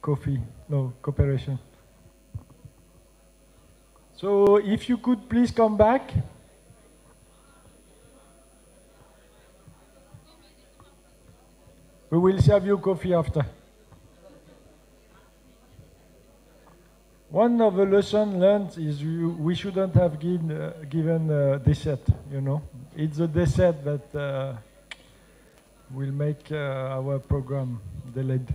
coffee, no, cooperation. So if you could please come back. We will serve you coffee after. One of the lessons learned is we shouldn't have given dessert, you know. It's the dessert that will make our program delayed.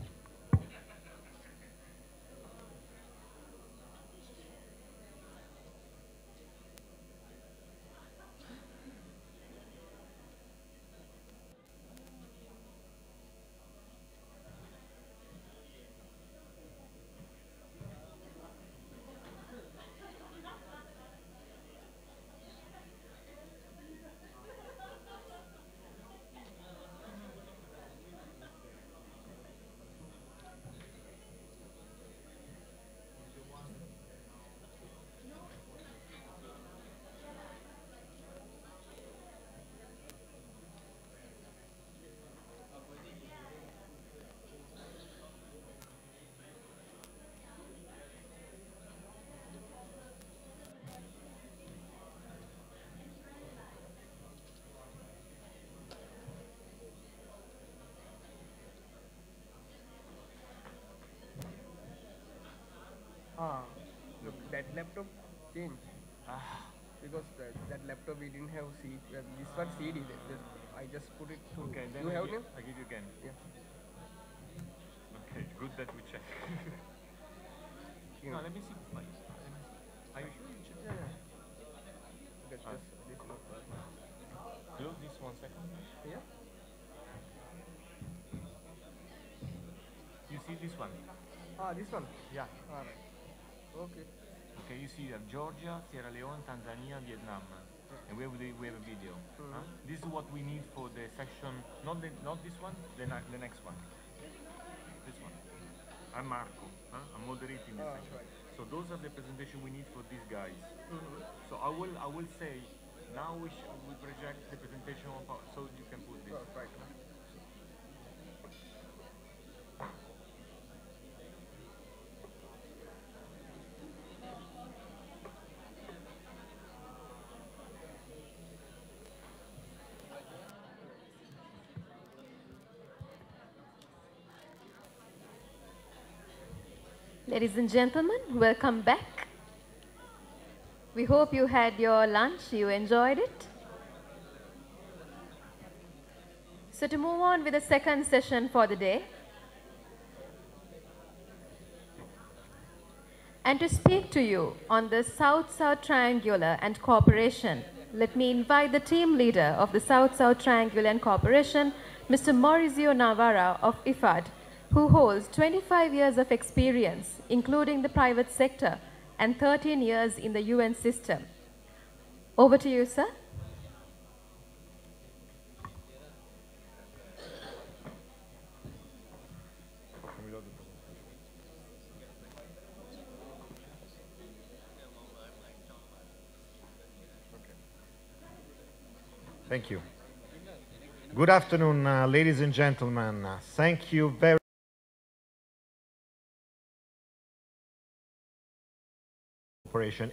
Look, that laptop changed. Because that laptop we didn't have CD. This one CD. I just put it through. Okay, then you have name? I give you again. Yeah. Okay, good that we check. No, let me see the slides. Are you sure you check? Yeah. Okay, this is not Close this 1 second. Yeah. You see this one? This one. Yeah. Alright. Okay. Okay, you see that Georgia, Sierra Leone, Tanzania, Vietnam. And we have a video. This is what we need for the section, not this one, the next one. This one. I'm Marco. I'm moderating this section. Right. So those are the presentation we need for these guys. So I will say now we project the presentation on power, so you can put this. Right. Ladies and gentlemen, welcome back. We hope you had your lunch, you enjoyed it. So to move on with the second session for the day, and to speak to you on the South-South Triangular and Cooperation, let me invite the team leader of the South-South Triangular and Cooperation, Mr. Maurizio Navarra of IFAD, who holds 25 years of experience, including the private sector, and 13 years in the UN system. Over to you, sir. Thank you. Good afternoon, ladies and gentlemen. Thank you very much,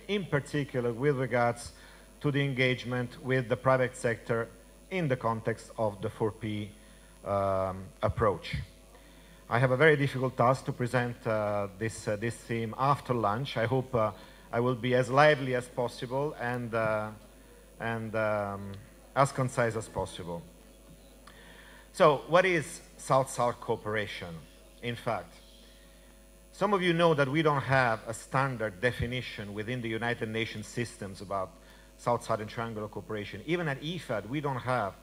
in particular with regards to the engagement with the private sector in the context of the 4P approach. I have a very difficult task to present this theme after lunch. I hope I will be as lively as possible and as concise as possible. So, what is South-South cooperation? In fact, some of you know that we don't have a standard definition within the United Nations systems about South-Southern Triangular cooperation. Even at IFAD, we don't have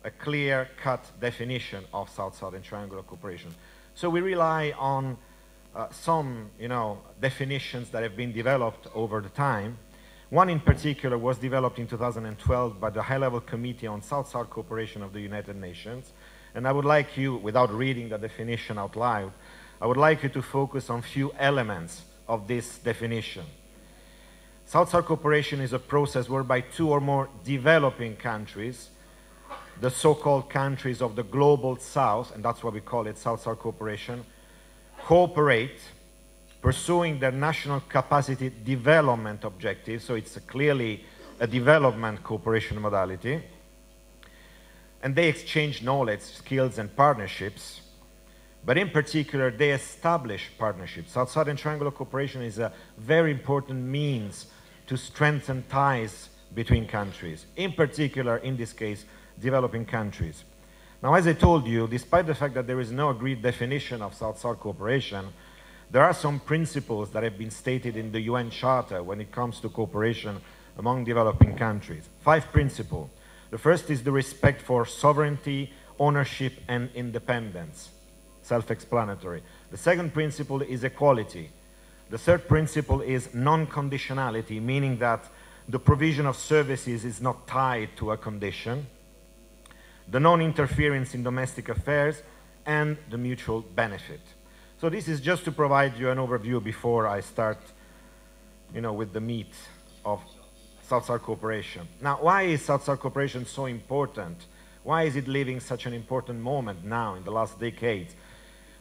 a clear-cut definition of South-Southern Triangular cooperation. So we rely on some, definitions that have been developed over the time. One in particular was developed in 2012 by the High-Level Committee on South-South Cooperation of the United Nations. And I would like you, without reading the definition out loud, I would like you to focus on few elements of this definition. South-South cooperation is a process whereby two or more developing countries, the so-called countries of the Global South, and that's why we call it South-South cooperation, cooperate, pursuing their national capacity development objectives, so it's clearly a development cooperation modality, and they exchange knowledge, skills, and partnerships, but in particular, they establish partnerships. South-Southern Triangular Cooperation is a very important means to strengthen ties between countries, in particular, in this case, developing countries. Now, as I told you, despite the fact that there is no agreed definition of South-South cooperation, there are some principles that have been stated in the UN Charter when it comes to cooperation among developing countries. 5 principles. The first is the respect for sovereignty, ownership, and independence. Self-explanatory. The second principle is equality. The third principle is non-conditionality, meaning that the provision of services is not tied to a condition. The non-interference in domestic affairs, and the mutual benefit. So this is just to provide you an overview before I start, with the meat of South-South cooperation. Now, why is South-South cooperation so important? Why is it living such an important moment now in the last decades?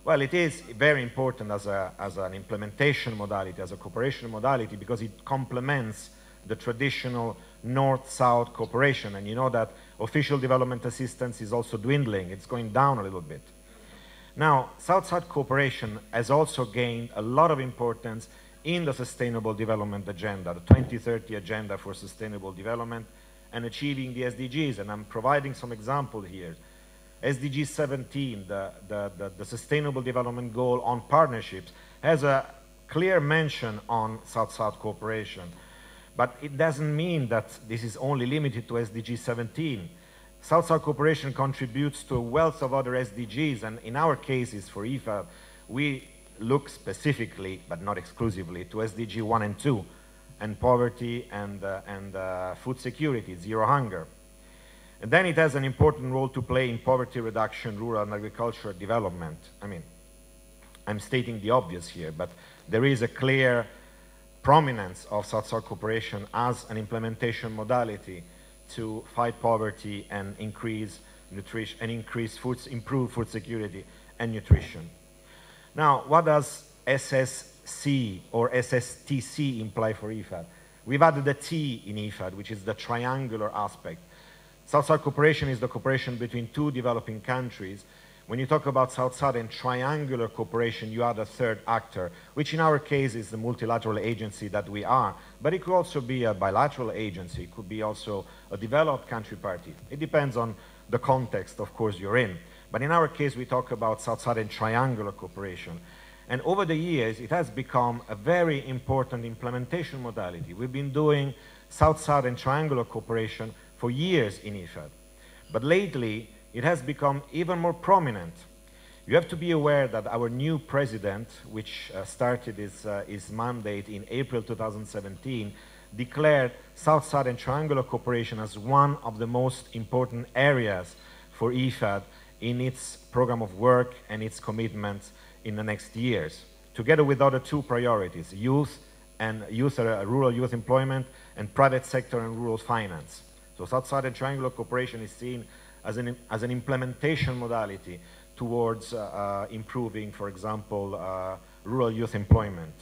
Well, it is very important as an implementation modality, as a cooperation modality, because it complements the traditional North-South cooperation. And you know that official development assistance is also dwindling. It's going down a little bit. Now, South-South cooperation has also gained a lot of importance in the Sustainable Development Agenda, the 2030 Agenda for Sustainable Development and achieving the SDGs. And I'm providing some example here. SDG 17, the Sustainable Development Goal on partnerships, has a clear mention on South-South cooperation. But it doesn't mean that this is only limited to SDG 17. South-South cooperation contributes to a wealth of other SDGs, and in our cases for IFAD, we look specifically, but not exclusively, to SDG 1 and 2, and poverty and food security, zero hunger. And then it has an important role to play in poverty reduction, rural and agricultural development. I mean, I'm stating the obvious here, but there is a clear prominence of South-South cooperation as an implementation modality to fight poverty and increase nutrition and improve food security and nutrition. Now, what does SSC or SSTC imply for IFAD? We've added a T in IFAD, which is the triangular aspect. South-South cooperation is the cooperation between 2 developing countries. When you talk about South-South and triangular cooperation, you add a third actor, which in our case is the multilateral agency that we are. But it could also be a bilateral agency. It could be also a developed country party. It depends on the context, of course, you're in. But in our case, we talk about South-South and triangular cooperation. And over the years, it has become a very important implementation modality. We've been doing South-South and triangular cooperation for years in IFAD. But lately, it has become even more prominent. You have to be aware that our new president, which started his mandate in April 2017, declared South-South and triangular cooperation as one of the most important areas for IFAD in its program of work and its commitments in the next years, together with other 2 priorities, rural youth employment, and private sector and rural finance. So South-South and triangular cooperation is seen as an implementation modality towards improving, for example, rural youth employment.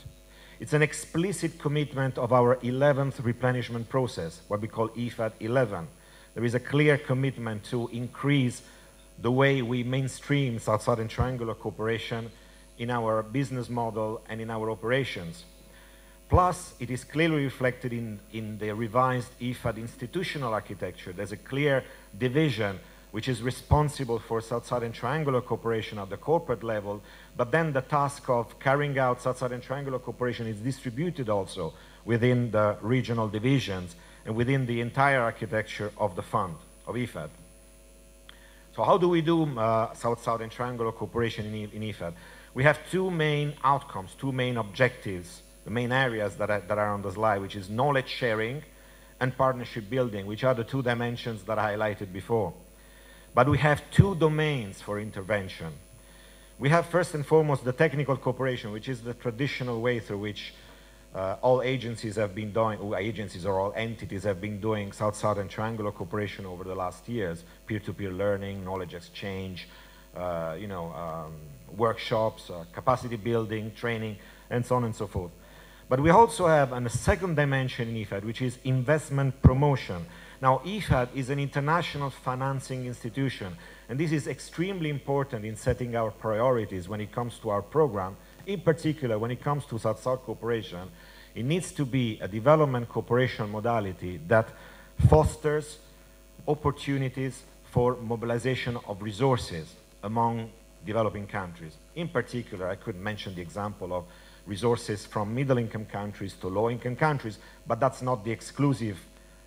It's an explicit commitment of our 11th replenishment process, what we call IFAD 11. There is a clear commitment to increase the way we mainstream South-South and triangular cooperation in our business model and in our operations. Plus, it is clearly reflected in the revised IFAD institutional architecture. There's a clear division which is responsible for South-South and triangular cooperation at the corporate level, but then the task of carrying out South-South and triangular cooperation is distributed also within the regional divisions and within the entire architecture of the fund, of IFAD. So how do we do South-South and triangular cooperation in IFAD? We have 2 main outcomes, 2 main objectives, the main areas that are on the slide, which is knowledge sharing and partnership building, which are the 2 dimensions that I highlighted before. But we have 2 domains for intervention. We have first and foremost the technical cooperation, which is the traditional way through which all agencies have been doing, or agencies or all entities have been doing South-South and triangular cooperation over the last years, peer-to-peer learning, knowledge exchange, workshops, capacity building, training, and so on and so forth. But we also have a second dimension in IFAD, which is investment promotion. Now, IFAD is an international financing institution, and this is extremely important in setting our priorities when it comes to our program. In particular, when it comes to South-South cooperation, it needs to be a development cooperation modality that fosters opportunities for mobilization of resources among developing countries. In particular, I could mention the example of resources from middle-income countries to low-income countries, but that's not the exclusive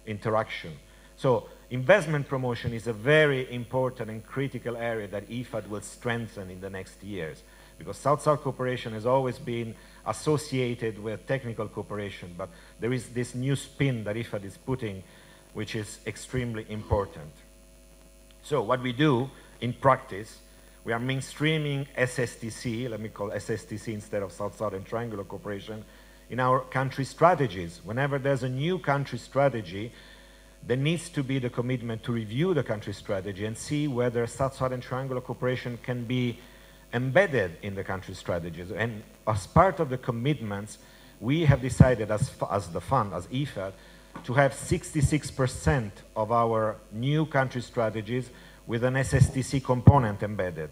interaction. So investment promotion is a very important and critical area that IFAD will strengthen in the next years, because South-South cooperation has always been associated with technical cooperation, but there is this new spin that IFAD is putting, which is extremely important. So what we do in practice, we are mainstreaming SSTC, let me call SSTC instead of South-Southern Triangular Cooperation, in our country strategies. Whenever there's a new country strategy, there needs to be the commitment to review the country strategy and see whether South-Southern Triangular Cooperation can be embedded in the country strategies. And as part of the commitments, we have decided as the fund, as IFAD, to have 66% of our new country strategies with an SSTC component embedded.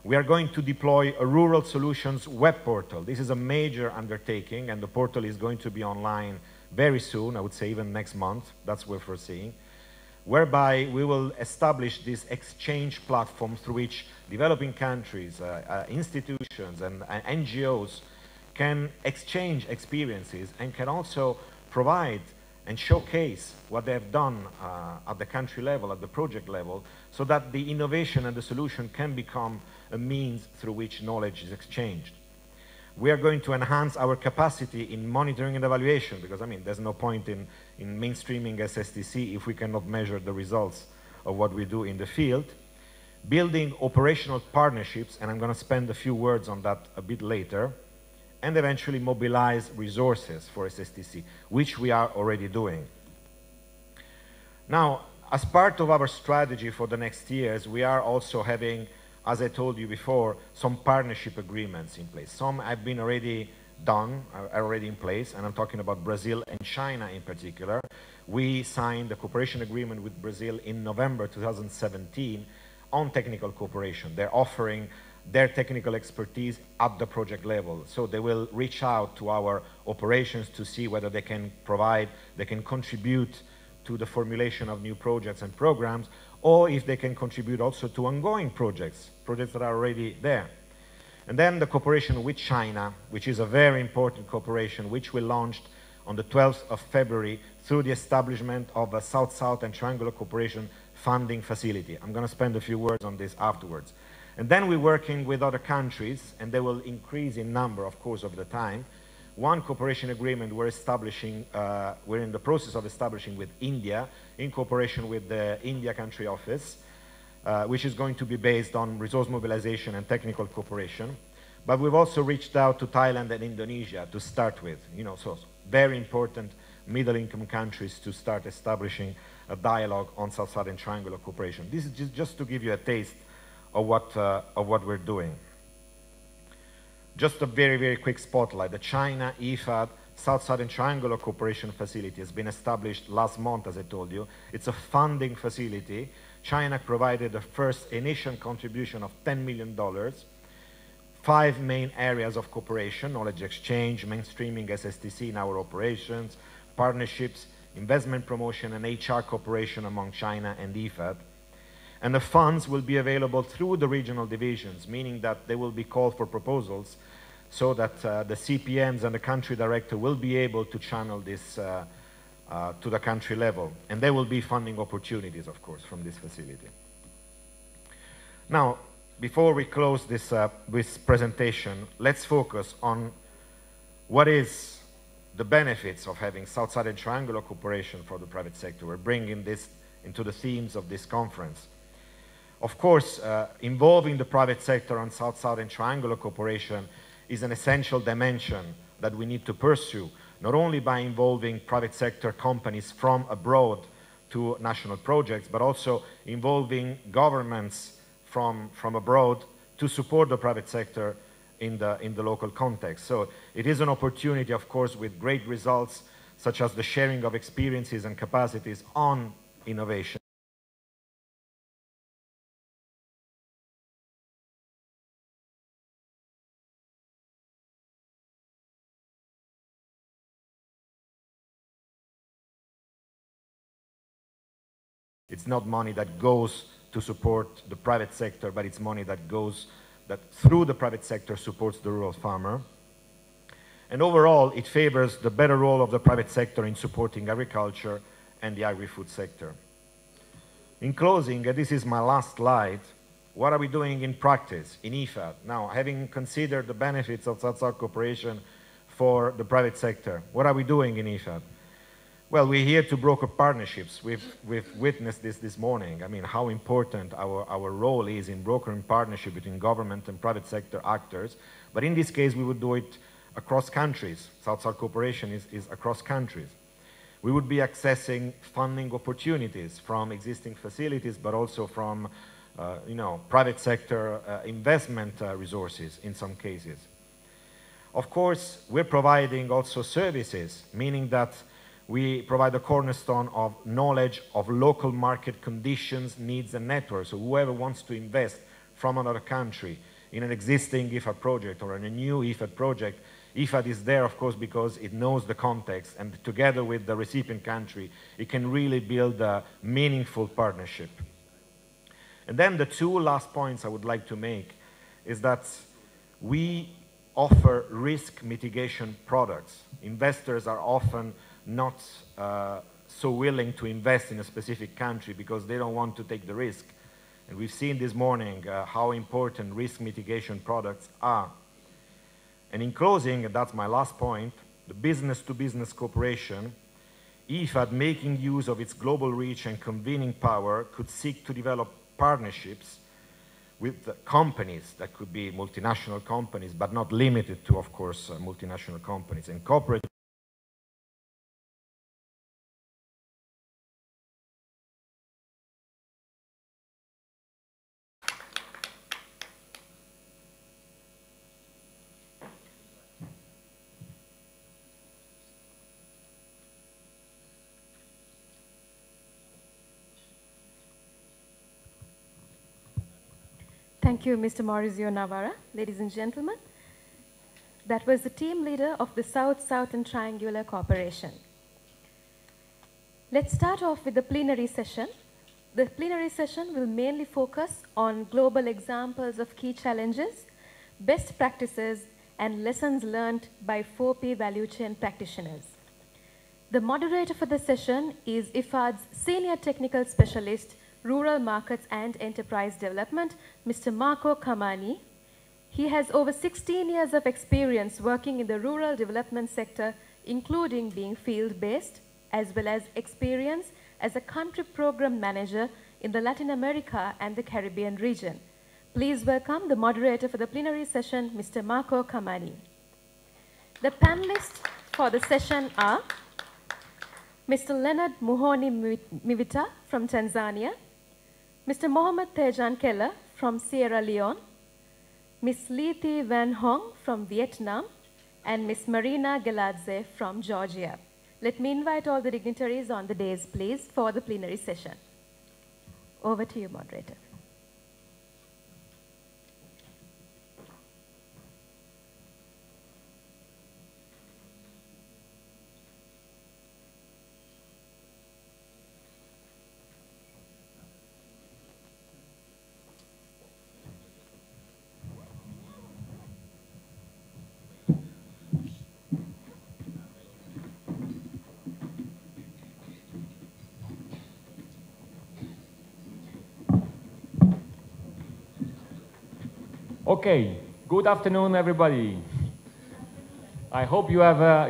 We are going to deploy a rural solutions web portal. This is a major undertaking, and the portal is going to be online very soon, I would say even next month, that's what we're foreseeing, whereby we will establish this exchange platform through which developing countries, institutions, and NGOs can exchange experiences and can also provide and showcase what they have done at the country level, at the project level, so that the innovation and the solution can become a means through which knowledge is exchanged. We are going to enhance our capacity in monitoring and evaluation, because, I mean, there's no point in mainstreaming SSTC if we cannot measure the results of what we do in the field. Building operational partnerships, and I'm going to spend a few words on that a bit later, and eventually mobilize resources for SSTC, which we are already doing. Now, as part of our strategy for the next years, we are also having, as I told you before, some partnership agreements in place. Some have been already done, are already in place, and I'm talking about Brazil and China in particular. We signed a cooperation agreement with Brazil in November 2017 on technical cooperation. They're offering their technical expertise at the project level. So they will reach out to our operations to see whether they can provide, they can contribute to the formulation of new projects and programs, or if they can contribute also to ongoing projects that are already there. And then the cooperation with China, which is a very important cooperation, which we launched on the 12th of February through the establishment of a South-South and Triangular Cooperation funding facility. I'm going to spend a few words on this afterwards. And then we're working with other countries, and they will increase in number, of course, over the time. One cooperation agreement we're establishing, we're in the process of establishing with India, in cooperation with the India country office, which is going to be based on resource mobilization and technical cooperation. But we've also reached out to Thailand and Indonesia to start with, so very important middle-income countries to start establishing a dialogue on South-Southern Triangular Cooperation. This is just to give you a taste of what we're doing. Just a very, very quick spotlight. The China IFAD South-Southern Triangular Cooperation Facility has been established last month, as I told you. It's a funding facility. China provided the first initial contribution of $10 million. 5 main areas of cooperation: knowledge exchange, mainstreaming SSTC in our operations, partnerships, investment promotion, and HR cooperation among China and IFAD. And the funds will be available through the regional divisions, meaning that they will be called for proposals so that the CPMs and the country director will be able to channel this to the country level. And there will be funding opportunities, of course, from this facility. Now, before we close this, this presentation, let's focus on what is the benefits of having South-Southern Triangular Cooperation for the private sector. We're bringing this into the themes of this conference. Of course, involving the private sector on South-Southern Triangular Cooperation is an essential dimension that we need to pursue, not only by involving private sector companies from abroad to national projects, but also involving governments from abroad to support the private sector in the local context. So it is an opportunity, of course, with great results, such as the sharing of experiences and capacities on innovation. It's not money that goes to support the private sector, but it's money that goes, that through the private sector supports the rural farmer. And overall, it favors the better role of the private sector in supporting agriculture and the agri-food sector. In closing, this is my last slide, what are we doing in practice, in IFAD? Now, having considered the benefits of South-South cooperation for the private sector, what are we doing in IFAD? Well, we're here to broker partnerships. We've witnessed this morning. I mean, how important our role is in brokering partnership between government and private sector actors. But in this case, we would do it across countries. South-South cooperation is across countries. We would be accessing funding opportunities from existing facilities, but also from, private sector investment resources in some cases. Of course, we're providing also services, meaning that we provide a cornerstone of knowledge of local market conditions, needs, and networks. So whoever wants to invest from another country in an existing IFAD project or in a new IFAD project, IFAD is there, of course, because it knows the context, and together with the recipient country, it can really build a meaningful partnership. And then the two last points I would like to make is that we offer risk mitigation products. Investors are often not so willing to invest in a specific country because they don't want to take the risk. And we've seen this morning how important risk mitigation products are. And in closing, and that's my last point, the business-to-business cooperation, IFAD, making use of its global reach and convening power, could seek to develop partnerships with companies that could be multinational companies, but not limited to, of course, multinational companies, and corporate. Thank you, Mr. Maurizio Navarra. Ladies and gentlemen, that was the team leader of the South-South and Triangular Cooperation. Let's start off with the plenary session. The plenary session will mainly focus on global examples of key challenges, best practices, and lessons learned by 4P value chain practitioners. The moderator for the session is IFAD's Senior Technical Specialist, Rural Markets and Enterprise Development, Mr. Marco Camani. He has over 16 years of experience working in the rural development sector, including being field-based, as well as experience as a country program manager in the Latin America and the Caribbean region. Please welcome the moderator for the plenary session, Mr. Marco Camani. The panelists for the session are Mr. Leonard Muhoni Mivita from Tanzania, Mr. Mohamed Tejan Keller from Sierra Leone, Ms. Leethi Van Hong from Vietnam, and Ms. Marina Geladze from Georgia. Let me invite all the dignitaries on the dais, please, for the plenary session. Over to you, moderator. Okay, good afternoon, everybody. I hope you have,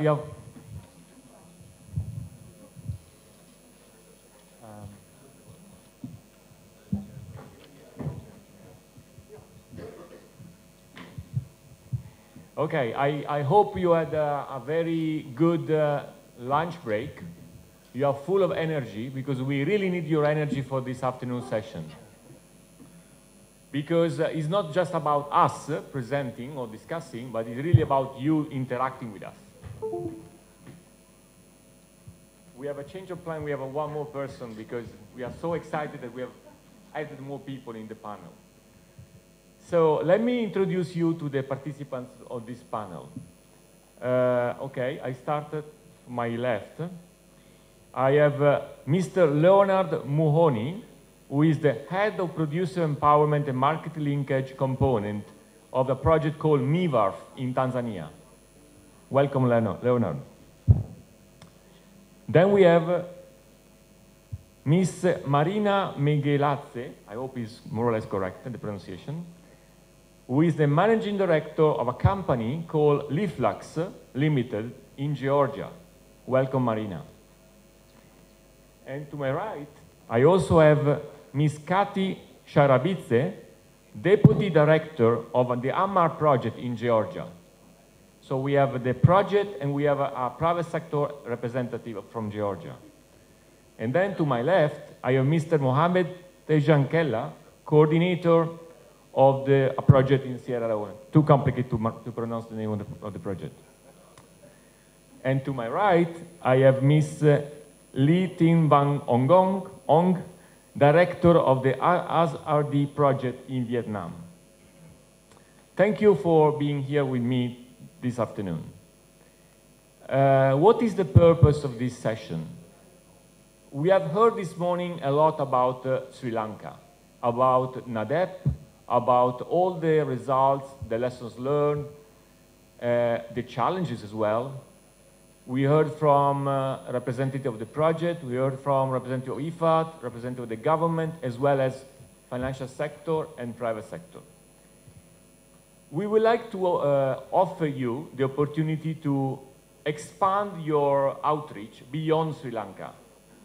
Okay, I hope you had a very good lunch break. You are full of energy because we really need your energy for this afternoon session. because it's not just about us presenting or discussing, but it's really about you interacting with us. We have a change of plan. We have one more person because we are so excited that we have added more people in the panel. So let me introduce you to the participants of this panel. Okay, I started my left. I have Mr. Leonard Muhoni, who is the head of producer empowerment and market linkage component of a project called MIVARF in Tanzania. Welcome, Leonard. Then we have Miss Marina Meghelazze, I hope it's more or less correct in the pronunciation, who is the managing director of a company called Liflux Limited in Georgia. Welcome, Marina. And to my right, I also have Ms. Kati Sharabidze, Deputy Director of the Ammar project in Georgia. So we have the project and we have a private sector representative from Georgia. And then to my left, I have Mr. Mohamed Tejankella, coordinator of the project in Sierra Leone. Too complicated to pronounce the name of the project. And to my right, I have Ms. Lee Tin Van Ong, director of the ASRD project in Vietnam. Thank you for being here with me this afternoon. What is the purpose of this session? We have heard this morning a lot about Sri Lanka, about NADEP, about all the results, the lessons learned, the challenges as well. We heard from representative of the project, we heard from representative of IFAD, representative of the government, as well as financial sector and private sector. We would like to offer you the opportunity to expand your outreach beyond Sri Lanka.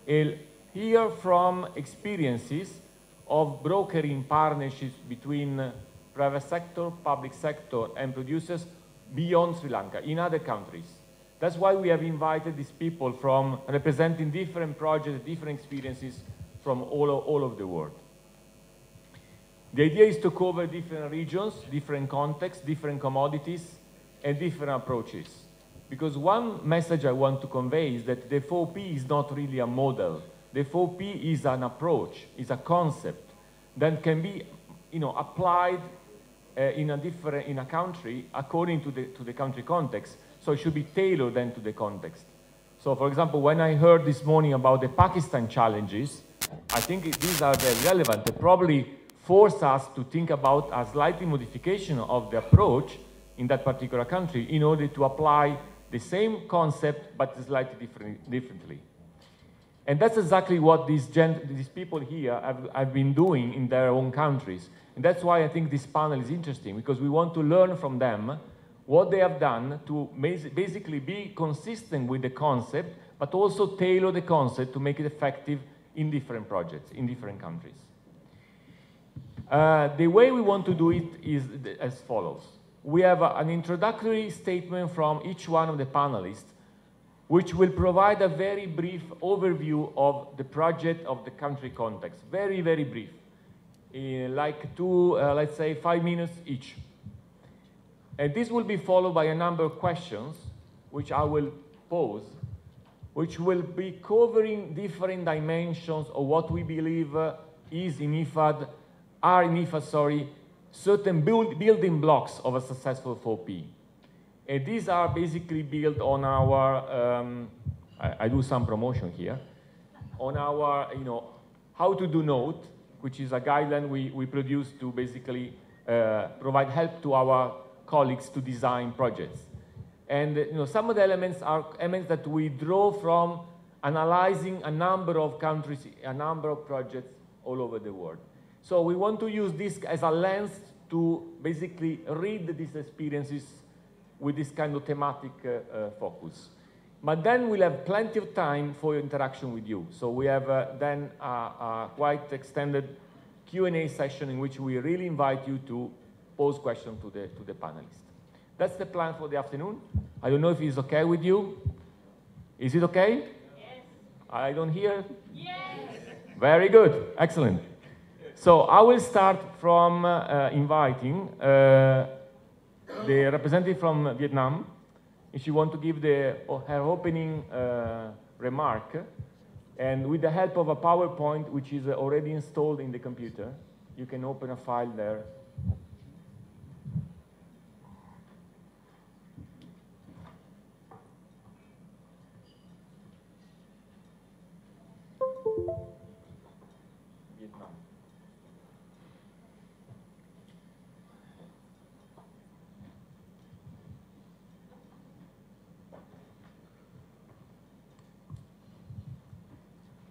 Hear from experiences of brokering partnerships between private sector, public sector, and producers beyond Sri Lanka, in other countries. That's why we have invited these people from representing different projects, different experiences from all over the world. The idea is to cover different regions, different contexts, different commodities, and different approaches. Because one message I want to convey is that the 4P is not really a model. The 4P is an approach, is a concept that can be, applied in a country according to the country context. So it should be tailored then to the context. So, for example, when I heard this morning about the Pakistan challenges, I think these are very relevant. They probably force us to think about a slight modification of the approach in that particular country in order to apply the same concept but slightly differently. And that's exactly what these people here have been doing in their own countries. And that's why I think this panel is interesting, because we want to learn from them what they have done to basically be consistent with the concept, but also tailor the concept to make it effective in different projects, in different countries. The way we want to do it is as follows. We have an introductory statement from each one of the panelists, which will provide a very brief overview of the project, of the country context. Very, very brief. Like let's say 5 minutes each. And this will be followed by a number of questions, which I will pose, which will be covering different dimensions of what we believe is in IFAD, certain building blocks of a successful 4P. And these are basically built on our, I do some promotion here, on our, how to do note, which is a guideline we produce to basically provide help to our colleagues to design projects. And some of the elements are elements that we draw from analyzing a number of countries, a number of projects all over the world. So we want to use this as a lens to basically read these experiences with this kind of thematic focus. But then we'll have plenty of time for interaction with you. So we have then a quite extended Q&A session in which we really invite you to pose questions to the panelists. That's the plan for the afternoon. I don't know if it's okay with you. Is it okay? Yes. I don't hear? Yes. Very good. Excellent. So I will start from inviting the representative from Vietnam, if she wants to give her opening remark, and with the help of a PowerPoint, which is already installed in the computer, you can open a file there. Vietnam.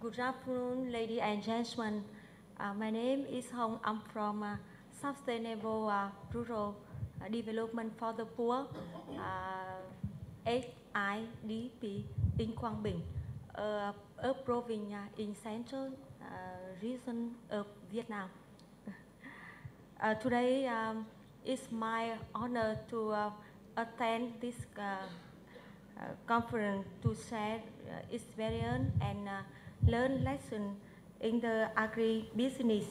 Good afternoon, ladies and gentlemen. My name is Hong. I'm from Sustainable Rural Development for the Poor, SIDP in Quang Binh, a province in central region of Vietnam. Today, it's my honor to attend this conference to share experience and learn lessons in the agri-business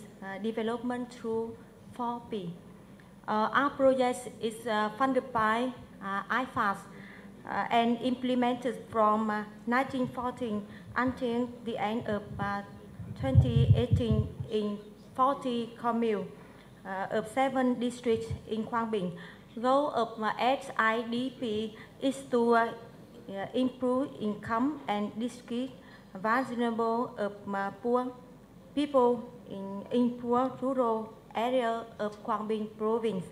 development through 4P. Our project is funded by IPS and implemented from 1914 until the end of 2018 in 40 communes of 7 districts in Quang Binh. Goal of SIDP is to improve income and decrease vulnerable of poor people in poor rural area of Quang Binh province.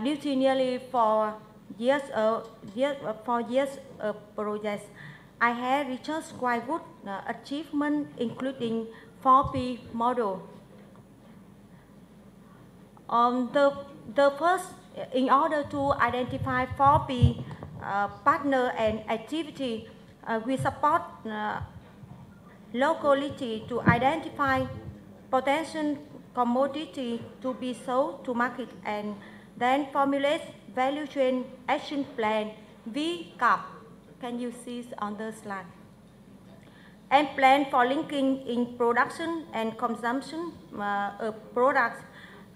Due to nearly 4 years of projects, I have reached quite good achievement, including 4P model. The first, in order to identify 4P partner and activity, we support locality to identify potential commodity to be sold to market and then formulate value chain action plan VCAP. Can you see on the slide? And plan for linking in production and consumption of products.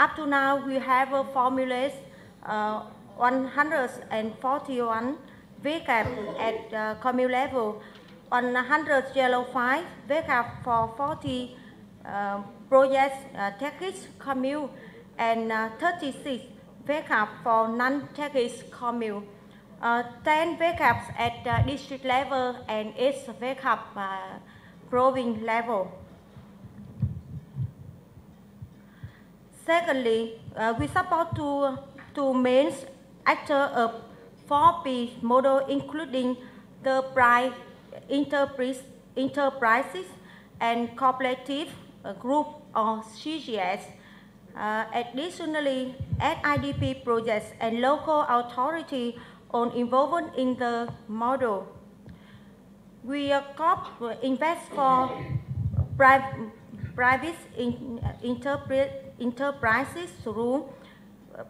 Up to now, we have formulated 141 VCAP at commune level, 105 VCAP for 40 projects techniques commune, and 36 VCAP for non-techniques commune, 10 VCAPs at district level, and 8 VCAP province level. Secondly, we support two main actors of 4P model, including the enterprises and cooperative group or CGS. Additionally, SIDP projects and local authority are involved in the model. We invest for private enterprises through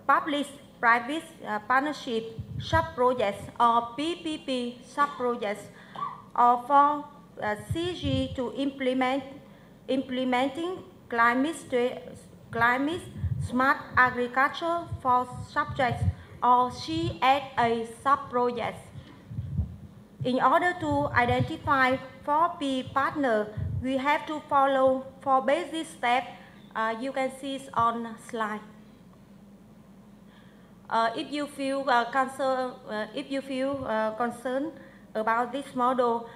public-private partnership sub-projects or PPP sub-projects, or for CG to implementing climate smart agriculture for subjects or CSA sub-projects. In order to identify 4P partner, we have to follow 4 basic steps. You can see it on slide. If you feel concerned about this model,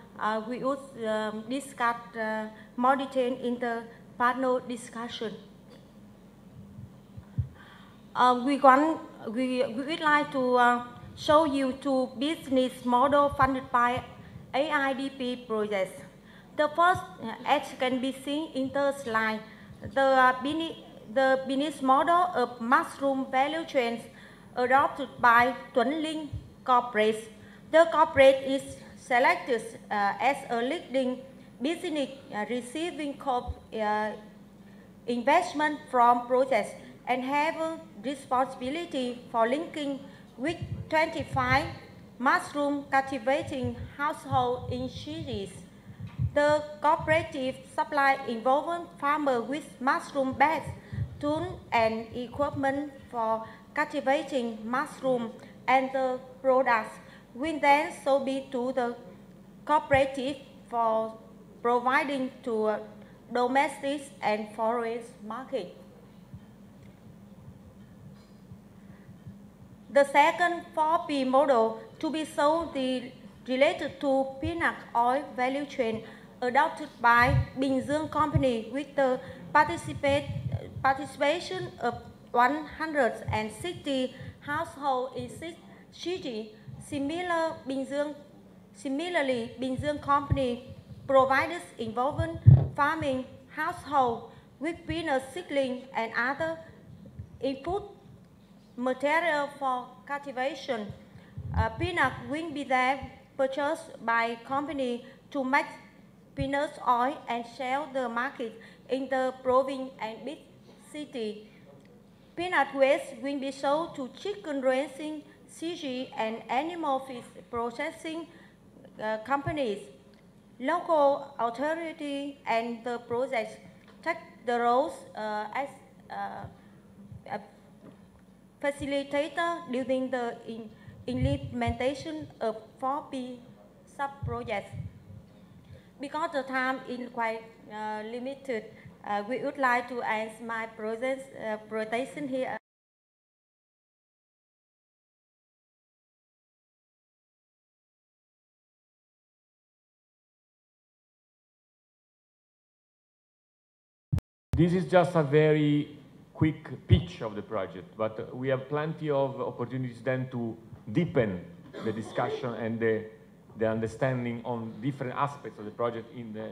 we would discuss more detail in the panel discussion. We would like to show you 2 business models funded by AIDP projects. The first, as can be seen in the slide, the business model of mushroom value chains adopted by Tuấn Linh Corporate. The corporate is selected as a leading business receiving investment from projects and have a responsibility for linking with 25 mushroom cultivating households in cities. The cooperative supply involving farmers with mushroom beds, tools and equipment for cultivating mushroom, and the products will then sold to the cooperative for providing to domestic and foreign market. The second 4P model to be sold related to peanut oil value chain adopted by Bình Dương Company with the participation of 160 households in 6 cities. Similarly, Bình Dương Company provides involving farming household with peanut seedling and other input material for cultivation. Peanut will be then purchased by company to make peanut oil and sell the market in the province and big city. Peanut waste will be sold to chicken raising, CG and animal feed processing companies. Local authority and the project take the roles as facilitator during the implementation of 4P sub-projects. Because the time is quite limited, we would like to end my presentation here. This is just a very quick pitch of the project, but we have plenty of opportunities then to deepen the discussion and the understanding on different aspects of the project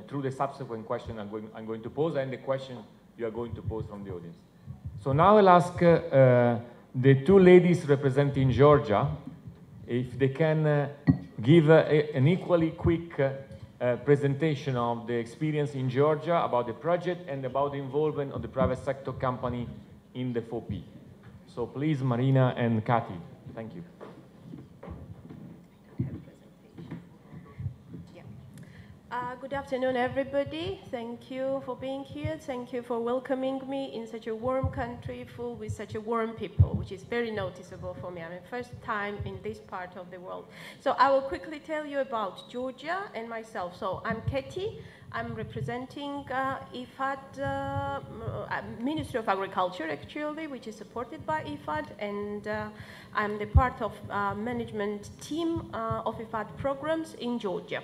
through the subsequent question I'm going to pose and the question you are going to pose from the audience. So now I'll ask the two ladies representing Georgia if they can give an equally quick presentation of the experience in Georgia about the project and about the involvement of the private sector company in the 4P. So please, Marina and Kathy, thank you. Good afternoon, everybody. Thank you for being here. Thank you for welcoming me in such a warm country full with such a warm people, which is very noticeable for me. I'm the first time in this part of the world. So I will quickly tell you about Georgia and myself. So I'm Katie. I'm representing IFAD, Ministry of Agriculture, actually, which is supported by IFAD, and I'm the part of management team of IFAD programs in Georgia.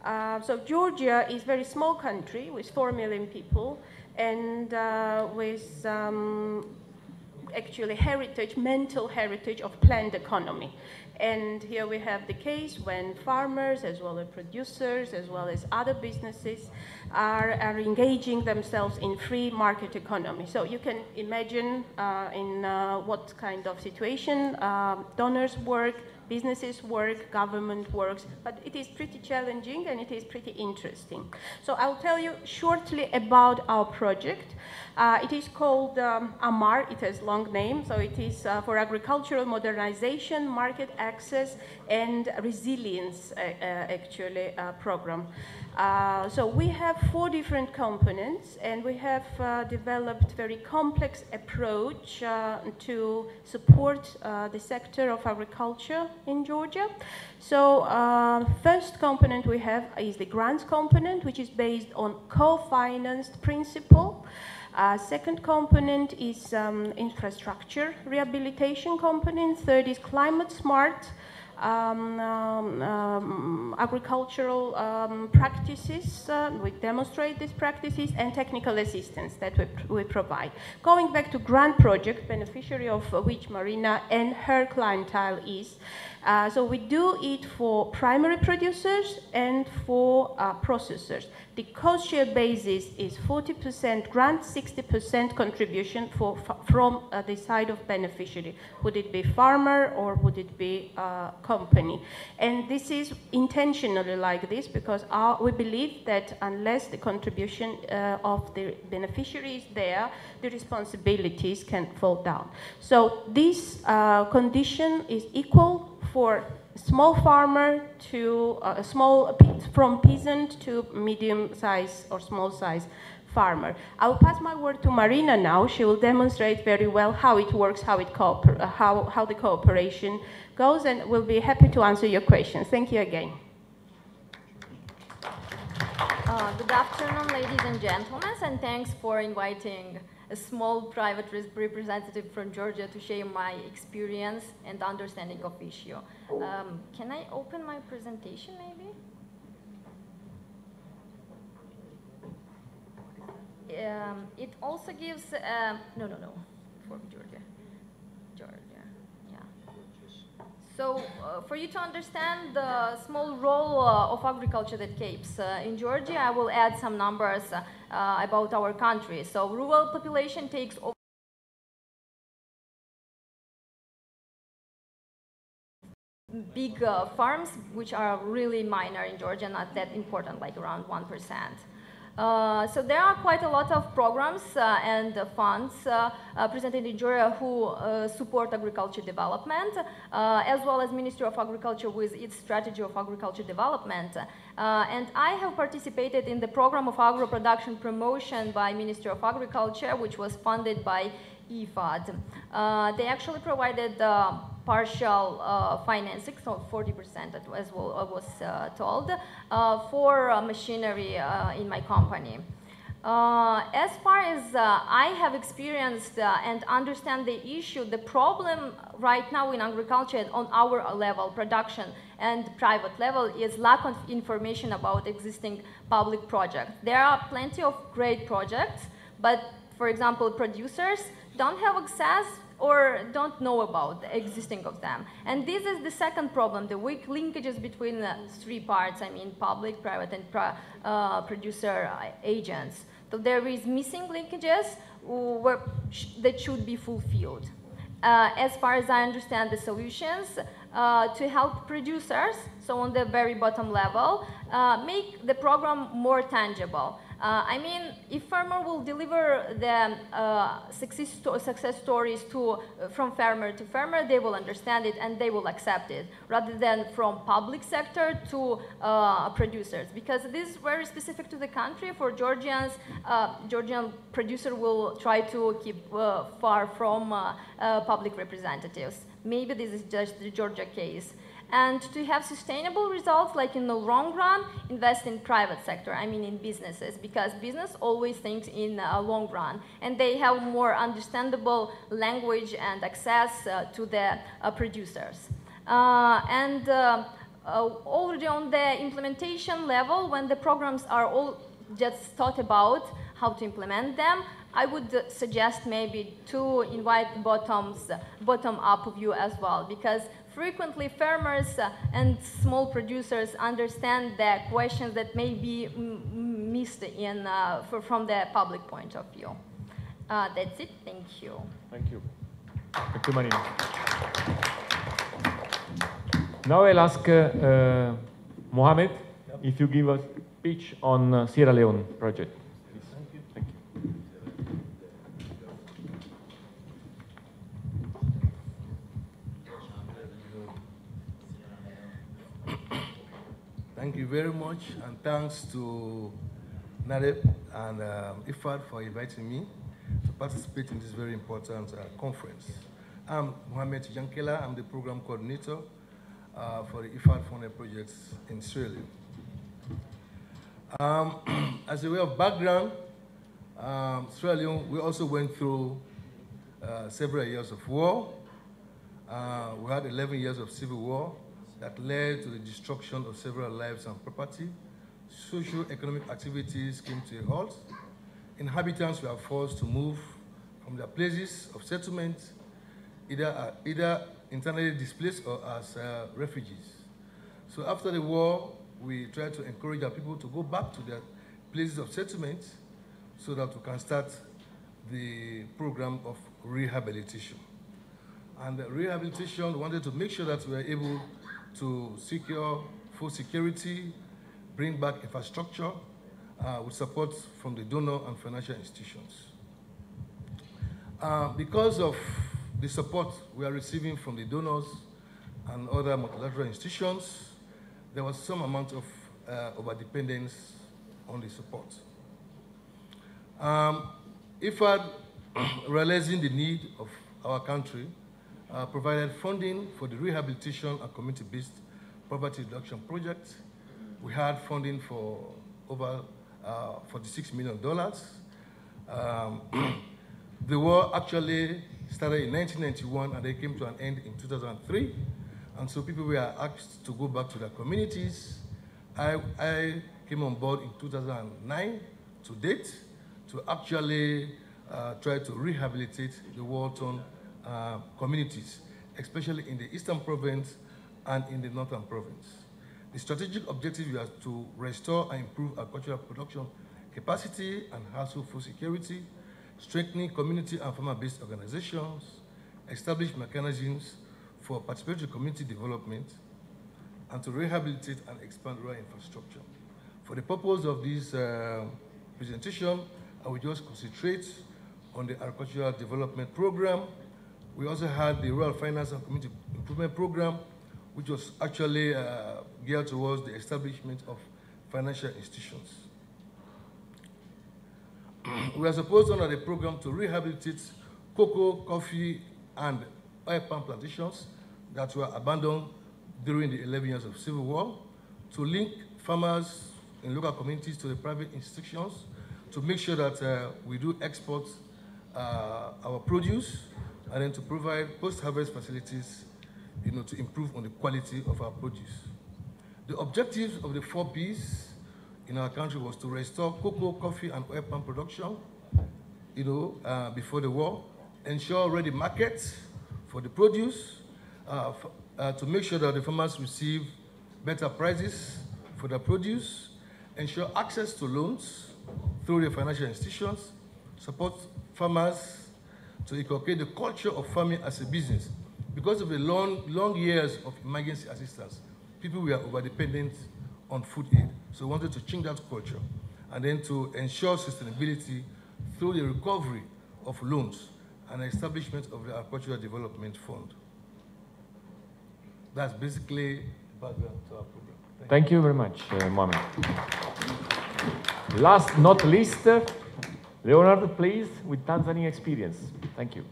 So Georgia is a very small country with 4 million people and with actually heritage, mental heritage of planned economy. And here we have the case when farmers, as well as producers, as well as other businesses are engaging themselves in free market economy. So you can imagine in what kind of situation donors work, businesses work, government works, but it is pretty challenging and it is pretty interesting. So I'll tell you shortly about our project. It is called AMAR, it has long name, so it is for Agricultural Modernization, Market Access and Resilience actually program. So we have 4 different components and we have developed very complex approach to support the sector of agriculture in Georgia. So first component we have is the grants component, which is based on co-financed principle. Second component is infrastructure rehabilitation component. Third is climate smart agricultural practices. We demonstrate these practices and technical assistance that we provide. Going back to grant project, beneficiary of which Marina and her clientele is. So we do it for primary producers and for processors. The cost share basis is 40% grant, 60% contribution from the side of beneficiary. Would it be farmer or would it be company? And this is intentionally like this because we believe that unless the contribution of the beneficiary is there, the responsibilities can fall down. So this condition is equal for small farmer to from peasant to medium-sized or small-sized farmer. I'll pass my word to Marina now. She will demonstrate very well how it works, how the cooperation goes, and we'll be happy to answer your questions. Thank you again. Good afternoon, ladies and gentlemen, and thanks for inviting a small private representative from Georgia to share my experience and understanding of issue. Can I open my presentation, maybe? It also gives, no, for Georgia, yeah. So for you to understand the small role of agriculture that Capes in Georgia, I will add some numbers about our country. So rural population takes over big farms, which are really minor in Georgia, not that important, like around 1%. So there are quite a lot of programs and funds presented in Georgia who support agriculture development, as well as Ministry of Agriculture with its strategy of agriculture development. And I have participated in the program of agro-production promotion by Ministry of Agriculture, which was funded by IFAD. They actually provided partial financing, so 40% as well, I was told, for machinery in my company. As far as I have experienced and understand the issue, the problem right now in agriculture on our level, production and private level, is lack of information about existing public projects. There are plenty of great projects, but for example, producers don't have access or don't know about the existing of them. And this is the second problem, the weak linkages between the three parts, I mean public, private, and producer agents. So there is missing linkages that should be fulfilled. As far as I understand the solutions, to help producers, so on the very bottom level, make the program more tangible. I mean, if farmer will deliver the success stories from farmer to farmer, they will understand it and they will accept it, rather than from public sector to producers. Because this is very specific to the country. For Georgians, Georgian producer will try to keep far from public representatives. Maybe this is just the Georgia case. And to have sustainable results, like in the long run, invest in private sector, I mean in businesses, because business always thinks in a long run, and they have more understandable language and access to the producers. Already on the implementation level, when the programs are all just thought about how to implement them, I would suggest maybe to invite bottom-up view as well, because frequently farmers and small producers understand the questions that may be missed from the public point of view. That's it. Thank you. Thank you. Thank you, Marina. Now I'll ask Mohamed if you give us a pitch on Sierra Leone project. Thank you very much, and thanks to NADEP and IFAD for inviting me to participate in this very important conference. I'm Mohamed Jankela. I'm the program coordinator for the IFAD-funded projects in Sierra Leone. As a way of background, Sierra Leone, we also went through several years of war. We had 11 years of civil war that led to the destruction of several lives and property. Socio-economic activities came to a halt. Inhabitants were forced to move from their places of settlement, either internally displaced or as refugees. So after the war, we tried to encourage our people to go back to their places of settlement so that we can start the program of rehabilitation. And the rehabilitation, we wanted to make sure that we were able to secure food security, bring back infrastructure with support from the donor and financial institutions. Because of the support we are receiving from the donors, and other multilateral institutions, there was some amount of overdependence on the support. IFAD, realizing the need of our country, provided funding for the rehabilitation and community-based poverty reduction project. We had funding for over $46 million. The war actually started in 1991 and they came to an end in 2003. And so people were asked to go back to their communities. I came on board in 2009 to date to actually try to rehabilitate the war-torn communities, especially in the Eastern Province and in the Northern Province. The strategic objective was to restore and improve agricultural production capacity and household food security, strengthening community and farmer-based organizations, establish mechanisms for participatory community development, and to rehabilitate and expand rural infrastructure. For the purpose of this presentation, I will just concentrate on the agricultural development program. We also had the rural finance and community improvement program, which was actually geared towards the establishment of financial institutions. We are supposed under the program to rehabilitate cocoa, coffee, and oil palm plantations that were abandoned during the 11 years of civil war, to link farmers in local communities to the private institutions, to make sure that we do export our produce, and then to provide post-harvest facilities, to improve on the quality of our produce. The objectives of the 4 Ps in our country was to restore cocoa, coffee, and oil palm production, before the war, ensure ready markets for the produce, to make sure that the farmers receive better prices for their produce, ensure access to loans through the financial institutions, support farmers to inculcate the culture of farming as a business. Because of the long years of emergency assistance, people were over-dependent on food aid. So we wanted to change that culture, and then to ensure sustainability through the recovery of loans and establishment of the Agricultural Development Fund. That's basically the background to our program. Thank you very much, Mohamed. Last not least, Leonardo, please, with Tanzania experience. Thank you.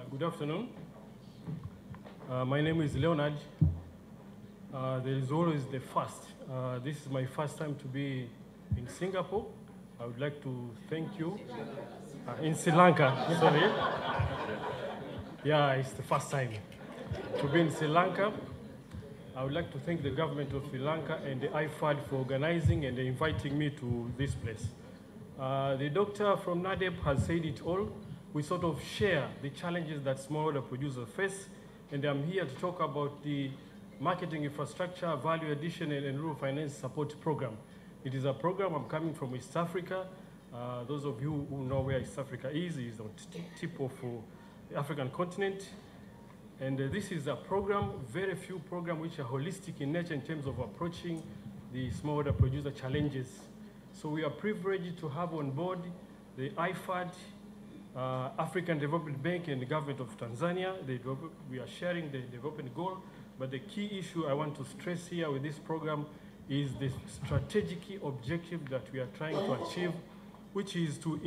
Good afternoon. My name is Leonard. There is always the first. This is my first time to be in Singapore. I would like to thank you. In Sri Lanka, sorry. Yeah, it's the first time to be in Sri Lanka. I would like to thank the government of Sri Lanka and the IFAD for organizing and inviting me to this place. The doctor from NADEP has said it all. We sort of share the challenges that smallholder producers face, and I'm here to talk about the marketing infrastructure, value addition, and rural finance support program. It is a program. I'm coming from East Africa. Those of you who know where East Africa is on the tip of the African continent. And this is a program, very few programs which are holistic in nature in terms of approaching the smallholder producer challenges. So we are privileged to have on board the IFAD, African Development Bank, and the government of Tanzania. We are sharing the development goal, but the key issue I want to stress here with this program is the strategic objective that we are trying to achieve, which is to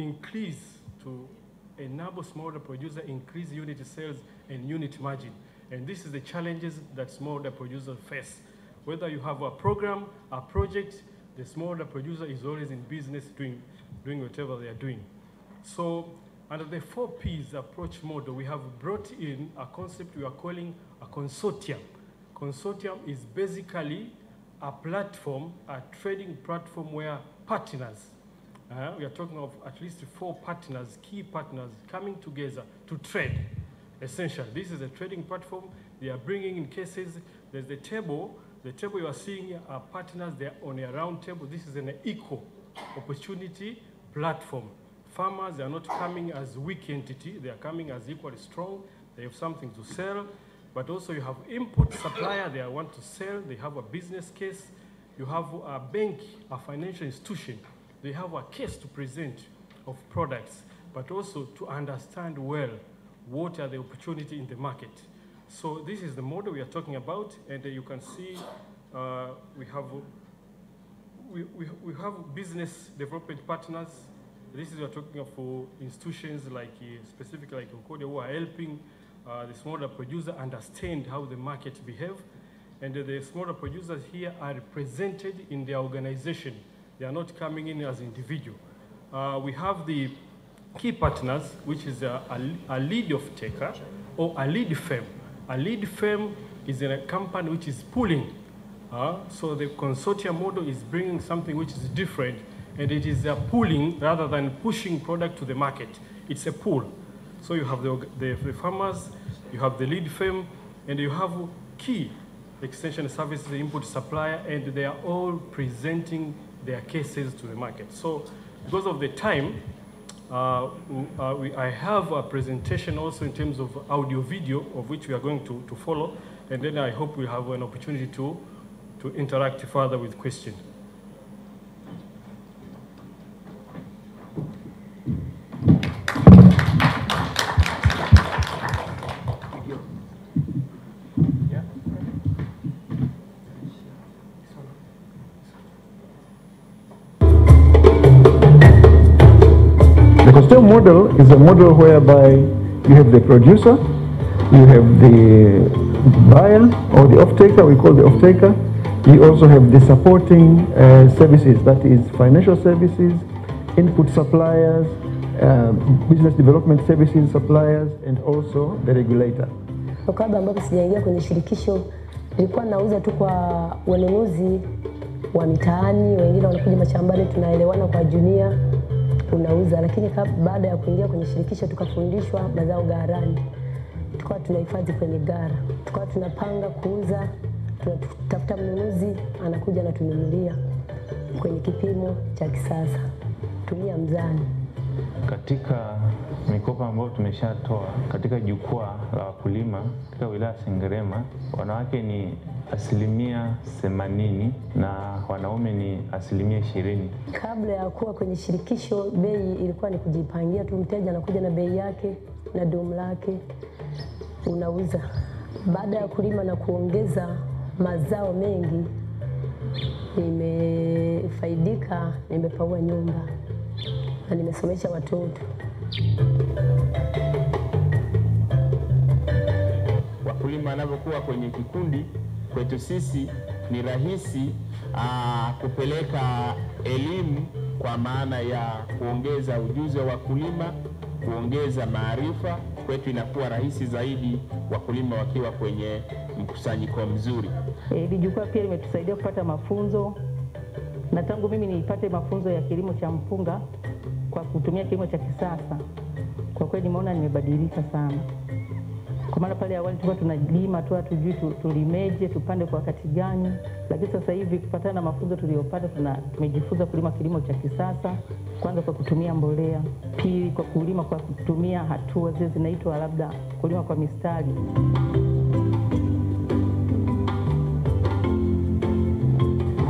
enable smallholder producer increase unit sales and unit margin. And this is the challenges that smallholder producers face. Whether you have a program, a project, the smallholder producer is always in business doing whatever they are doing. So under the 4 Ps approach model, we have brought in a concept we are calling a consortium. Consortium is basically a platform, a trading platform where partners, we are talking of at least 4 partners, key partners coming together to trade. Essentially, this is a trading platform. They are bringing in cases. There's the table. The table you are seeing here are partners. They are on a round table. This is an equal opportunity platform. Farmers are not coming as weak entity. They are coming as equally strong. They have something to sell. But also you have input supplier. They want to sell. They have a business case. you have a bank, a financial institution, they have a case to present of products, but also to understand well what are the opportunity in the market. So this is the model we are talking about, and you can see we have business development partners. This is we are talking for institutions like specifically like Concordia, who are helping the smaller producer understand how the market behave. And the smaller producers here are represented in their organization. They are not coming in as individual. We have the key partners, which is a lead of taker or a lead firm. A lead firm is a company which is pooling. So the consortium model is bringing something which is different, and it is a pooling rather than pushing product to the market. It's a pool. So you have the farmers, you have the lead firm, and you have key extension services, input supplier, and they are all presenting their cases to the market. So because of the time, I have a presentation also in terms of audio video, of which we are going to follow, and then I hope we'll have an opportunity to interact further with questions. The custom model is a model whereby you have the producer, you have the buyer or the off-taker, we call the off-taker. You also have the supporting services, that is financial services, input suppliers, business development services suppliers, and also the regulator. Kabla ambapo sijaingia kwenye shirikisho, nilikuwa nauza tu kwa wanunuzi wa mitaani, wengine wanakuja mashambani, tunaelewana kwa jumia, unauza. Lakini baada ya kuingia kwenye shirikisho tukafundishwa mazao gharani. Tukawa tunahifadhi kwenye gara. Tukawa tunapanga kuuza, tunatafuta mnunuzi, anakuja na tununulia kwenye kipimo cha kisasa. Tumia mzani. Katika mikopo ambayo tumeshatoa katika jukwaa la wakulima katika wilaya Sengerema, wanawake ni 80% na wanaume ni 20%. Kabla ya kuwa kwenye shirikisho, bei ilikuwa ni kujipangia tu, mteja anakuja na bei yake na dumu lake, unauza. Baada ya kulima na kuongeza mazao mengi, nimefaidika, nimepaua nyumba na nimesomesha watoto. Wakulima wanapokuwa kwenye kikundi, kwetu sisi ni rahisi kupeleka elimu kwa maana ya kuongeza ujuzi wa wakulima, kuongeza maarifa. Kwetu inakuwa rahisi zaidi wakulima wakiwa kwenye mkusanyiko mzuri. Hili jukwaa pia limetusaidia kupata mafunzo, na tangu mimi nipate mafunzo ya kilimo cha mpunga kwa kutumia kilimo cha kisasa, kwa kweli nimeona nimebadilika sana. Kwa maana pale awali tulikuwa tunalima tu hatujui tulimeje, tupande kwa wakati gani, lakini sasa hivi kupatana na mafunzo tuliyopata tumejifunza kulima kilimo cha kisasa, kwanza kwa kutumia mbolea, pili kwa kulima kwa kutumia hatua zile zinaitwa labda kulima kwa mistari.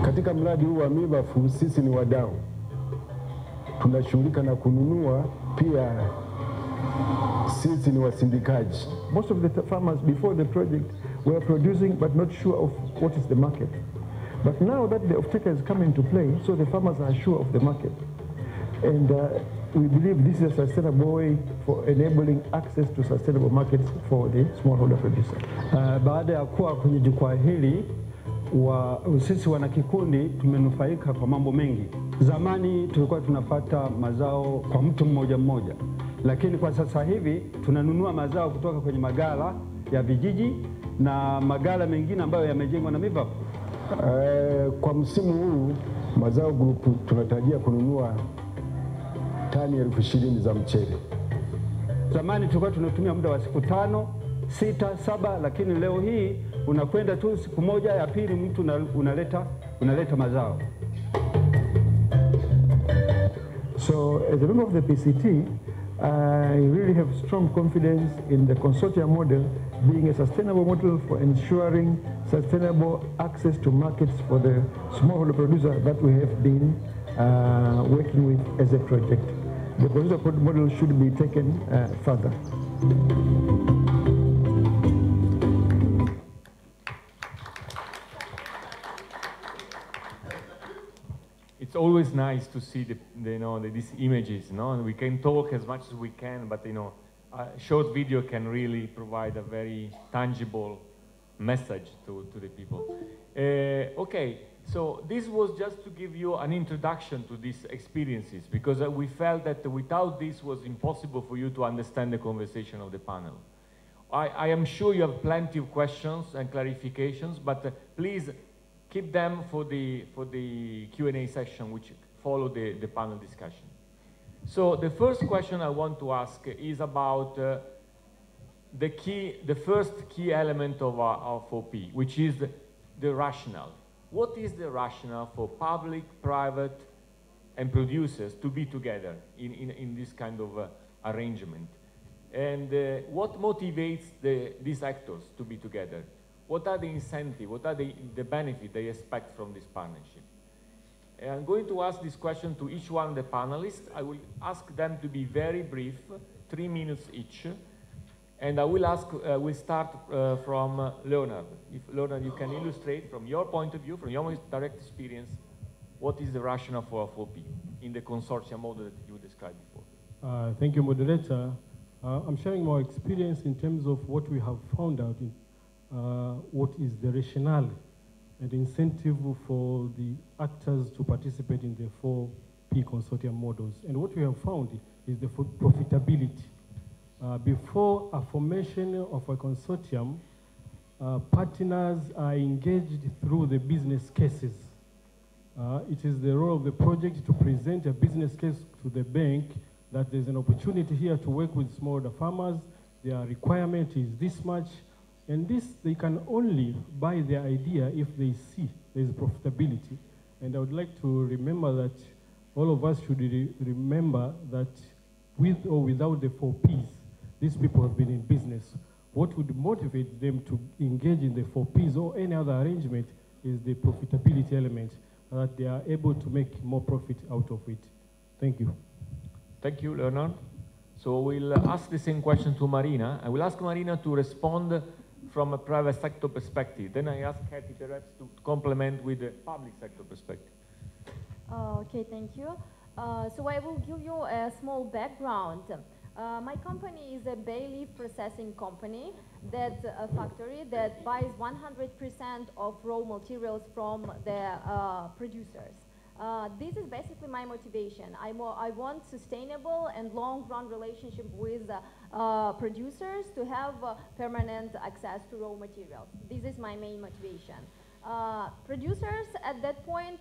Katika mradi huu wa Mibafu sisi ni wadau. Tunashughulika na kununua, pia sisi ni wasindikaji. Most of the farmers before the project were producing but not sure of what is the market. But now that the off-taker has come into play, so the farmers are sure of the market. And we believe this is a sustainable way for enabling access to sustainable markets for the smallholder producer. Baada ya kuwa kwenye jukwaa hili, sisi wanakikundi tumenufaika kwa mambo mengi. Zamani tulikuwa tunapata mazao kwa mtu mmoja mmoja, lakini kwa sasa hivi tunanunua mazao kutoka kwenye magala ya vijiji na magala mengine ambayo yamejengwa na Mibafu. Kwa msimu huu mazao group tunatarajia kununua tani 20,000 za mchele. Zamani tulikuwa tunatumia muda wa siku 5, 6, 7, lakini leo hii unakwenda tu siku moja, ya pili mtu unaleta mazao. So as a member of the PCT, I really have strong confidence in the consortium model being a sustainable model for ensuring sustainable access to markets for the smallholder producer that we have been working with as a project. The producer model should be taken further. It's always nice to see these images, and we can talk as much as we can, but a short video can really provide a very tangible message to the people. Okay, so this was just to give you an introduction to these experiences, because we felt that without this was impossible for you to understand the conversation of the panel. I am sure you have plenty of questions and clarifications, but please keep them for the Q&A session which follow the panel discussion. So the first question I want to ask is about the first key element of our 4P, which is the rationale. What is the rationale for public, private, and producers to be together in this kind of arrangement? And what motivates these actors to be together? What are the incentives? What are the benefits they expect from this partnership? And I'm going to ask this question to each one of the panelists. I will ask them to be very brief, 3 minutes each. And I will we'll start from Leonard. If Leonard, you can illustrate from your point of view, from your direct experience, what is the rationale for 4P in the consortium model that you described before? Thank you, moderator. I'm sharing my experience in terms of what we have found out in what is the rationale and incentive for the actors to participate in the 4P consortium models. And what we have found is the profitability. Before a formation of a consortium, partners are engaged through the business cases. It is the role of the project to present a business case to the bank that there's an opportunity here to work with smallholder farmers. Their requirement is this much. And this, they can only buy their idea if they see there's profitability. And I would like to remember that all of us should remember that with or without the 4Ps, these people have been in business. What would motivate them to engage in the 4Ps or any other arrangement is the profitability element, that they are able to make more profit out of it. Thank you. Thank you, Leonard. So we'll ask the same question to Marina. I will ask Marina to respond from a private sector perspective. Then I ask Kathy perhaps to complement with the public sector perspective. Okay, thank you. So I will give you a small background. My company is a bay leaf processing company, that a factory that buys 100% of raw materials from the producers. This is basically my motivation. I want sustainable and long-run relationship with producers to have permanent access to raw materials. This is my main motivation. Producers at that point,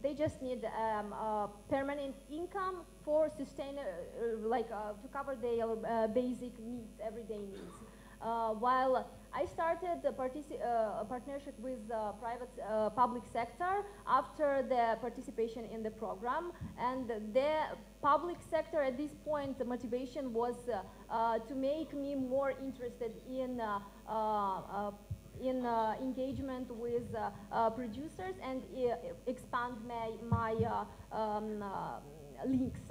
they just need permanent income for to cover their basic needs, everyday needs. While I started a partnership with public sector after the participation in the program, and the public sector at this point, the motivation was to make me more interested in engagement with producers and expand my links.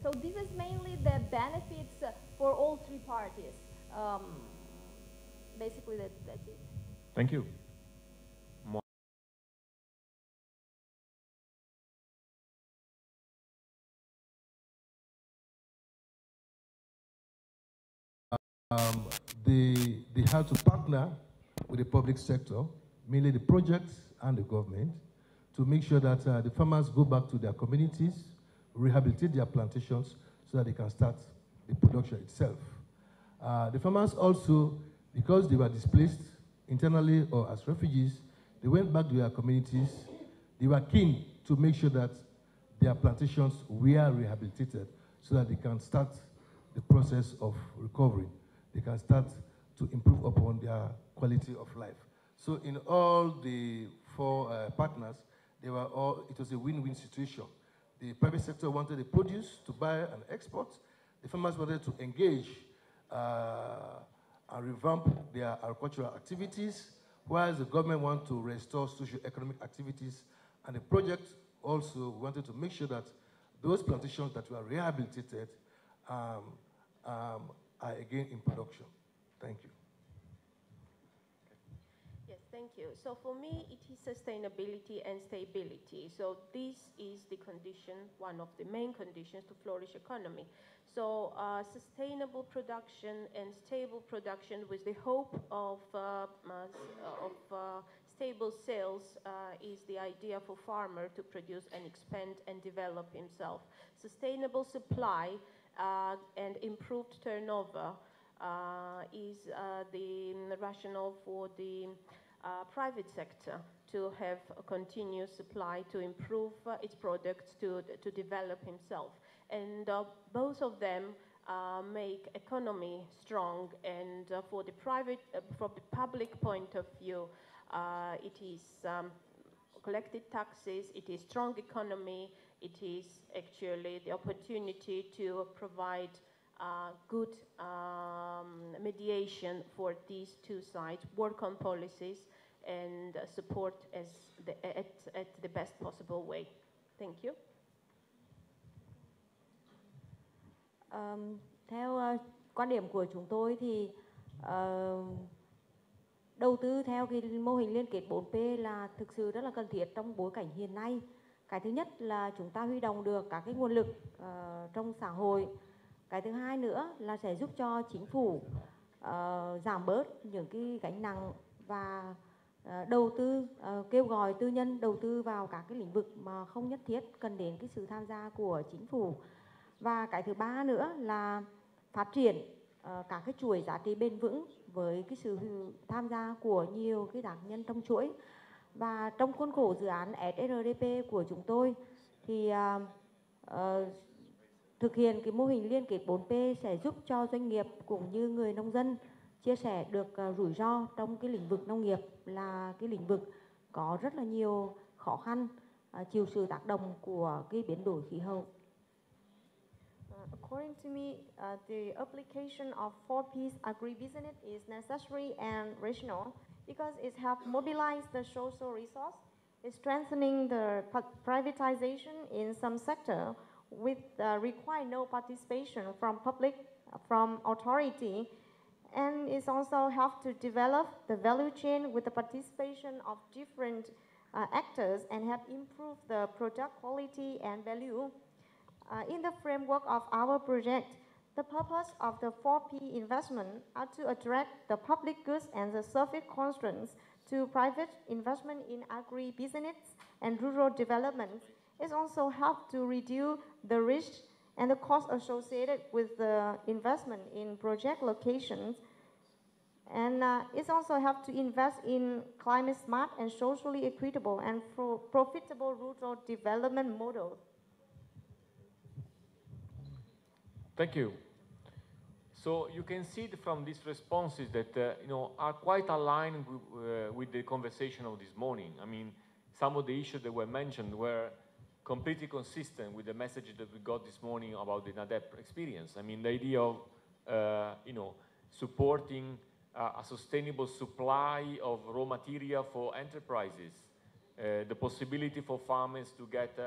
So this is mainly the benefits for all three parties. Basically, that's it. Thank you. They have to partner with the public sector, mainly the projects and the government, to make sure that the farmers go back to their communities, rehabilitate their plantations so that they can start the production itself. The farmers also, because they were displaced internally or as refugees, they went back to their communities. They were keen to make sure that their plantations were rehabilitated so that they can start the process of recovery. They can start to improve upon their quality of life. So in all the four partners, it was a win-win situation. The private sector wanted the produce to buy and export. The farmers wanted to engage and revamp their agricultural activities, while the government wants to restore socio-economic activities. And the project also wanted to make sure that those plantations that were rehabilitated are again in production. Thank you. Yes, thank you. So for me, it is sustainability and stability. So this is the condition, one of the main conditions to flourish economy. So sustainable production and stable production with the hope of stable sales is the idea for farmer to produce and expand and develop himself. Sustainable supply and improved turnover is the rationale for the private sector to have a continuous supply to improve its products, to develop himself. And both of them make economy strong, and for the from the public point of view, it is collected taxes, it is strong economy, it is actually the opportunity to provide good mediation for these two sides, work on policies, and support at the best possible way. Thank you. Theo quan điểm của chúng tôi thì đầu tư theo cái mô hình liên kết 4P là thực sự rất là cần thiết trong bối cảnh hiện nay. Cái thứ nhất là chúng ta huy động được các cái nguồn lực trong xã hội. Cái thứ hai nữa là sẽ giúp cho chính phủ giảm bớt những cái gánh nặng và đầu tư, kêu gọi tư nhân đầu tư vào các cái lĩnh vực mà không nhất thiết cần đến cái sự tham gia của chính phủ. Và cái thứ ba nữa là phát triển các cái chuỗi giá trị bền vững với cái sự tham gia của nhiều cái tác nhân trong chuỗi. Và trong khuôn khổ dự án SRDP của chúng tôi thì thực hiện cái mô hình liên kết 4P sẽ giúp cho doanh nghiệp cũng như người nông dân chia sẻ được rủi ro trong cái lĩnh vực nông nghiệp, là cái lĩnh vực có rất là nhiều khó khăn chịu sự tác động của cái biến đổi khí hậu. According to me, the application of 4P's agribusiness is necessary and rational because it helps mobilize the social resource, it's strengthening the privatization in some sector with require no participation from public, from authority, and it also helps to develop the value chain with the participation of different actors and help improve the product quality and value. In the framework of our project, the purpose of the 4P investment are to attract the public goods and the service constraints to private investment in agribusiness and rural development. It also helps to reduce the risk and the cost associated with the investment in project locations. And it also helps to invest in climate smart and socially equitable and profitable rural development models. Thank you. So you can see from these responses that are quite aligned with the conversation of this morning. I mean, some of the issues that were mentioned were completely consistent with the message that we got this morning about the NADEP experience. I mean, the idea of supporting a sustainable supply of raw material for enterprises, the possibility for farmers to get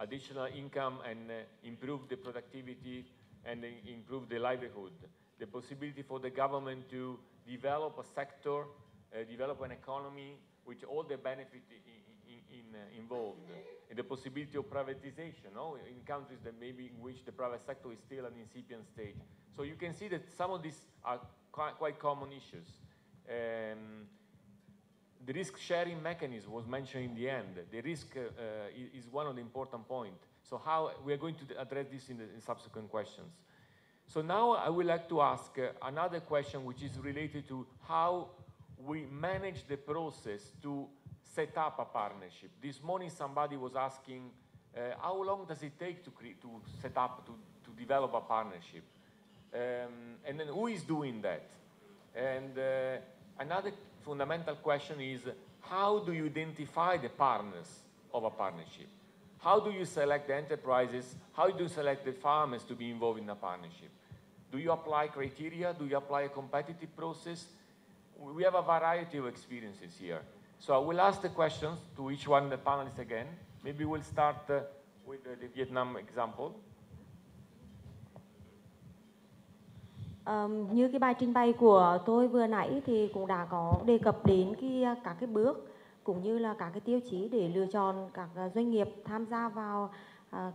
additional income and improve the productivity and improve the livelihood, the possibility for the government to develop a sector, develop an economy with all the benefits involved, and the possibility of privatization in countries that maybe in which the private sector is still an incipient stage. So you can see that some of these are quite common issues. The risk-sharing mechanism was mentioned in the end. The risk is one of the important points. So how we are going to address this in the subsequent questions. So now I would like to ask another question which is related to how we manage the process to set up a partnership. This morning somebody was asking how long does it take to set up, to develop a partnership? And then who is doing that? And another fundamental question is, how do you identify the partners of a partnership? How do you select the enterprises? How do you select the farmers to be involved in a partnership? Do you apply criteria? Do you apply a competitive process? We have a variety of experiences here. So I will ask the questions to each one of the panelists again. Maybe we'll start with the Vietnam example. Như cái bài trình bày của tôi vừa nãy thì cũng đã có đề cập đến các cái bước cũng như là các cái tiêu chí để lựa chọn các doanh nghiệp tham gia vào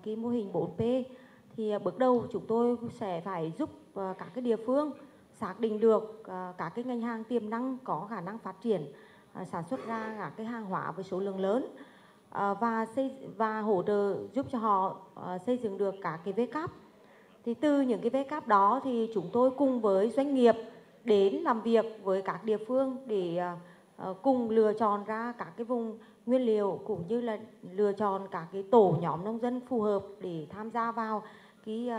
cái mô hình 4P. Thì bước đầu chúng tôi sẽ phải giúp các cái địa phương xác định được các cái ngành hàng tiềm năng có khả năng phát triển, sản xuất ra các cái hàng hóa với số lượng lớn và hỗ trợ giúp cho họ xây dựng được các cái VCAP. Thì từ những cái VCAP đó thì chúng tôi cùng với doanh nghiệp đến làm việc với các địa phương để cùng lựa chọn ra các cái vùng nguyên liệu cũng như là lựa chọn các cái tổ nhóm nông dân phù hợp để tham gia vào cái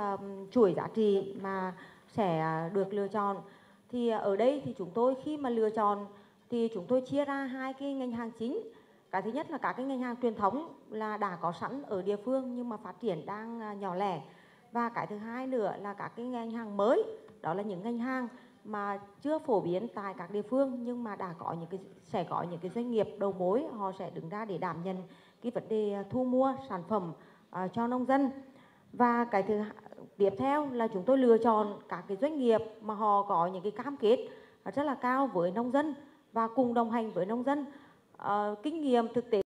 chuỗi giá trị mà sẽ được lựa chọn. Thì ở đây thì chúng tôi khi mà lựa chọn thì chúng tôi chia ra hai cái ngành hàng chính. Cái thứ nhất là các cái ngành hàng truyền thống là đã có sẵn ở địa phương nhưng mà phát triển đang nhỏ lẻ. Và cái thứ hai nữa là các cái ngành hàng mới, đó là những ngành hàng mà chưa phổ biến tại các địa phương nhưng mà sẽ có những cái doanh nghiệp đầu mối, họ sẽ đứng ra để đảm nhận cái vấn đề thu mua sản phẩm cho nông dân. Và cái tiếp theo là chúng tôi lựa chọn các cái doanh nghiệp mà họ có những cái cam kết rất là cao với nông dân và cùng đồng hành với nông dân. Kinh nghiệm thực tế